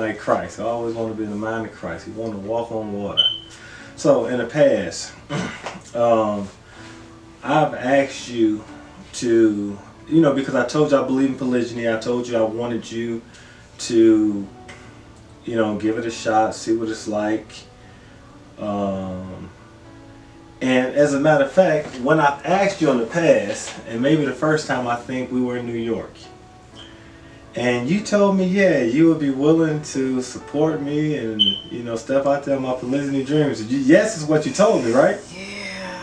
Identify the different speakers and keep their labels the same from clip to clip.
Speaker 1: like Christ. I always want to be in the mind of Christ. He wanted to walk on water. So in the past, I've asked you to, because I told you I believe in polygyny. I told you I wanted you to, give it a shot, see what it's like. And as a matter of fact, when I've asked you in the past, and maybe the first time I think we were in New York, and you told me, yeah, you would be willing to support me and, step out there on my polygyny dreams. Yes is what you told me, right?
Speaker 2: Yeah.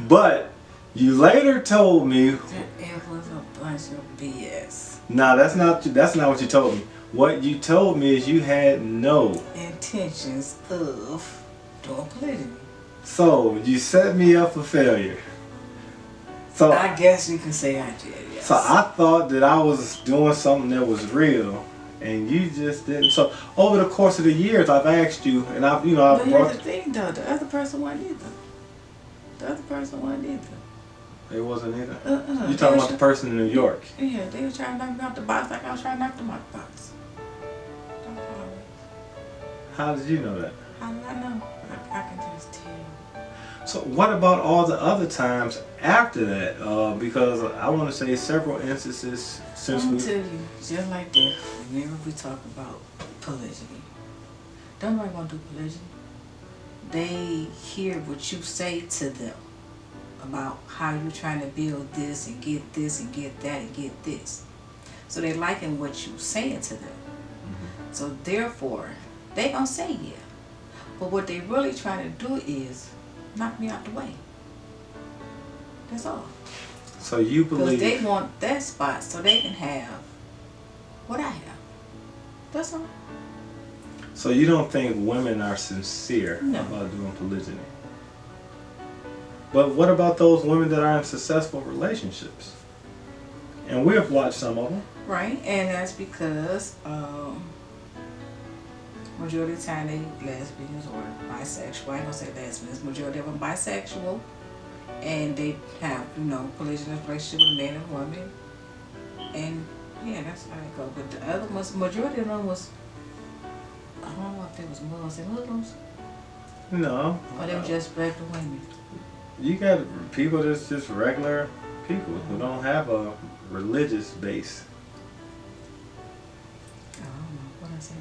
Speaker 1: But you later told me
Speaker 2: that it was a bunch of BS.
Speaker 1: No, that's not what you told me. What you told me is you had no
Speaker 2: intentions of doing polygyny.
Speaker 1: So you set me up for failure. So
Speaker 2: I guess you can say I did, yes.
Speaker 1: So I thought that I was doing something that was real, and you just didn't. So over the course of the years, I've asked you, and I've
Speaker 2: But here's the thing, though. The other person wasn't either.
Speaker 1: It wasn't either. You talking about the person in New York?
Speaker 2: Yeah, they were trying to knock me off the box like I was trying to knock them off the box.
Speaker 1: How did you know that?
Speaker 2: How did I know? I can just tell.
Speaker 1: So what about all the other times after that? Because I want to say several instances since
Speaker 2: I'm tell you, just like that, whenever we talk about polygyny, don't nobody want to do polygyny. They hear what you say to them about how you're trying to build this and get this and get that and get this. So they liking what you saying to them. Mm-hmm. So therefore, they gonna say yeah. But what they really trying to do is knock me out the way. That's all.
Speaker 1: So you believe...
Speaker 2: Because they want that spot so they can have what I have. That's all.
Speaker 1: So you don't think women are sincere
Speaker 2: No.
Speaker 1: about doing polygyny? But what about those women that are in successful relationships? And we have watched some of them.
Speaker 2: Right, and that's because majority of the time they lesbians or bisexual. I ain't gonna say lesbians. Majority of them bisexual, and they have polygynous relationship with a man and woman, and yeah, that's how it goes. But the other ones, majority of them was, I don't know if they was Muslims.
Speaker 1: No.
Speaker 2: Or they were just regular women.
Speaker 1: You got people that's just regular people who don't have a religious base.
Speaker 2: I don't know what I said.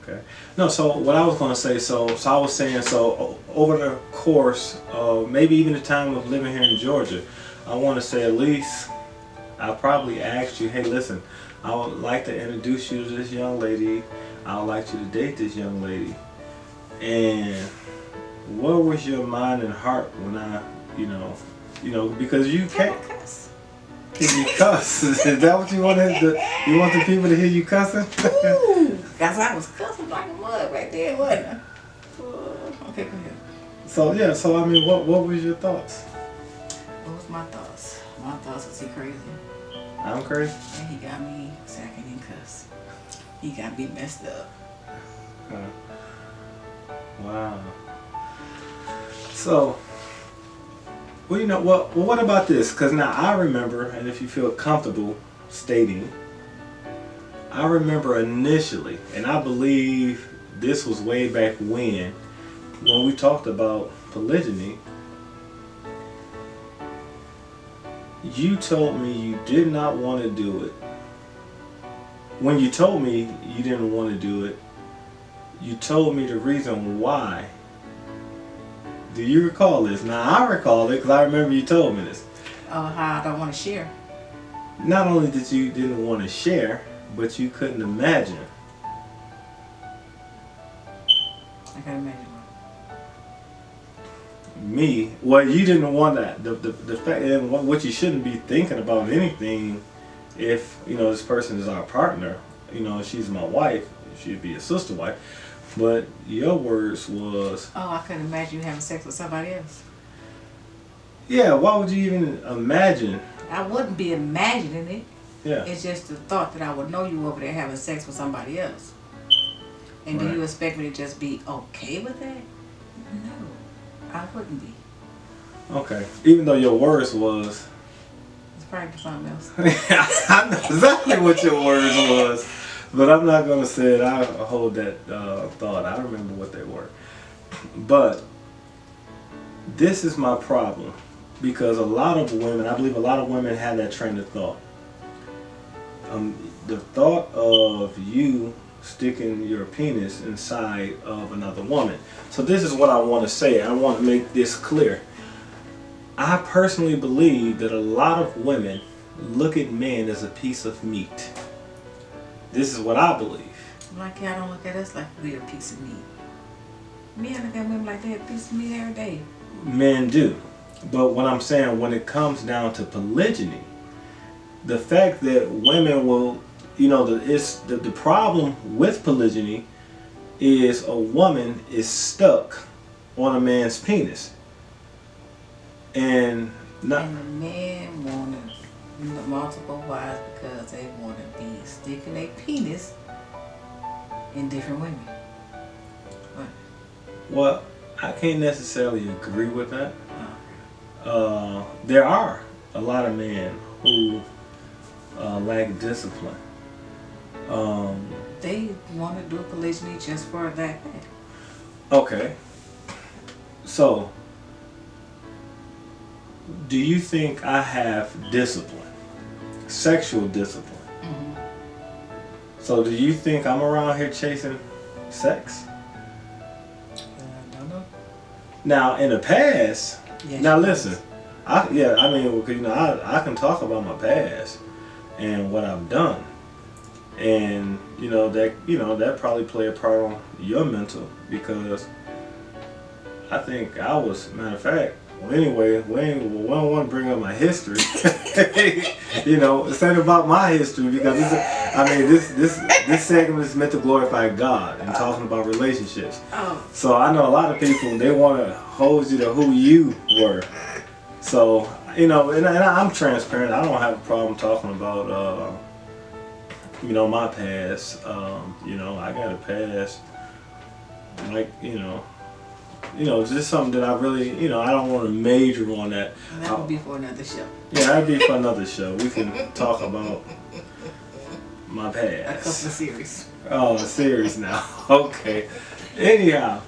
Speaker 1: Okay. No, so what I was going to say, so I was saying, so over the course of maybe even the time of living here in Georgia, I want to say at least I probably asked you, hey, listen, I would like to introduce you to this young lady. I would like you to date this young lady. And what was your mind and heart when I, because you can't. Can you cuss? Is that what you wanted? You want the people to hear you cussing?
Speaker 2: Ooh, cause I was cussing like a mud right there, wasn't I? Okay, go ahead.
Speaker 1: So I mean, what was your thoughts?
Speaker 2: What was my thoughts? My thoughts was he crazy.
Speaker 1: I'm crazy.
Speaker 2: And he got me sacking and cuss. He got me messed up.
Speaker 1: Wow. So, well, what about this? Because now I remember, and if you feel comfortable stating, I remember initially, and I believe this was way back when we talked about polygyny, you told me you did not want to do it. When you told me you didn't want to do it, you told me the reason why. Do you recall this? Now I recall it because I remember you told me this.
Speaker 2: Oh, how I don't want to share.
Speaker 1: Not only that you didn't want to share, but you couldn't imagine.
Speaker 2: I can imagine.
Speaker 1: Me? Well, you didn't want that. The fact, and what you shouldn't be thinking about anything, if this person is our partner, she's my wife, she'd be a sister wife. But your words was...
Speaker 2: Oh, I couldn't imagine you having sex with somebody else.
Speaker 1: Yeah, why would you even imagine?
Speaker 2: I wouldn't be imagining it.
Speaker 1: Yeah.
Speaker 2: It's just the thought that I would know you over there having sex with somebody else. And
Speaker 1: Right.
Speaker 2: do you expect me to just be okay with that? No, I wouldn't be.
Speaker 1: Okay. Even though your words was...
Speaker 2: It's probably something else.
Speaker 1: I know exactly what your words was. But I'm not gonna say it. I hold that thought. I remember what they were. But this is my problem because a lot of women, I believe, a lot of women have that train of thought. The thought of you sticking your penis inside of another woman. So this is what I want to say. I want to make this clear. I personally believe that a lot of women look at men as a piece of meat. This is what I believe.
Speaker 2: Like y'all don't look at us like we're a piece of meat. Men look at women like they're a piece of meat every day.
Speaker 1: Men do. But what I'm saying, when it comes down to polygyny, the fact that women will, the problem with polygyny is a woman is stuck on a man's penis. And
Speaker 2: the men want multiple wives because they want to be sticking their penis in different women. What?
Speaker 1: Well, I can't necessarily agree with that. There are a lot of men who lack discipline.
Speaker 2: They want to do polygyny just for that.
Speaker 1: Okay. So, do you think I have discipline? Sexual discipline?
Speaker 2: Mm-hmm.
Speaker 1: So do you think I'm around here chasing sex?
Speaker 2: I don't know.
Speaker 1: Now, in the past,
Speaker 2: Yes,
Speaker 1: now
Speaker 2: you
Speaker 1: listen, I can talk about my past and what I've done. And that probably play a part on your mental, because I think I was, matter of fact, well, anyway, we don't want to bring up my history. It's not about my history, because this segment is meant to glorify God and talking about relationships.
Speaker 2: Oh.
Speaker 1: So I know a lot of people, they want to hold you to who you were. So and I'm transparent. I don't have a problem talking about my past. I got a past, like just something that I really, I don't want to major on that.
Speaker 2: That would be for another show.
Speaker 1: Yeah, that'd be for another show. We can talk about my past.
Speaker 2: A couple of series.
Speaker 1: Oh, a series now. Okay. Anyhow,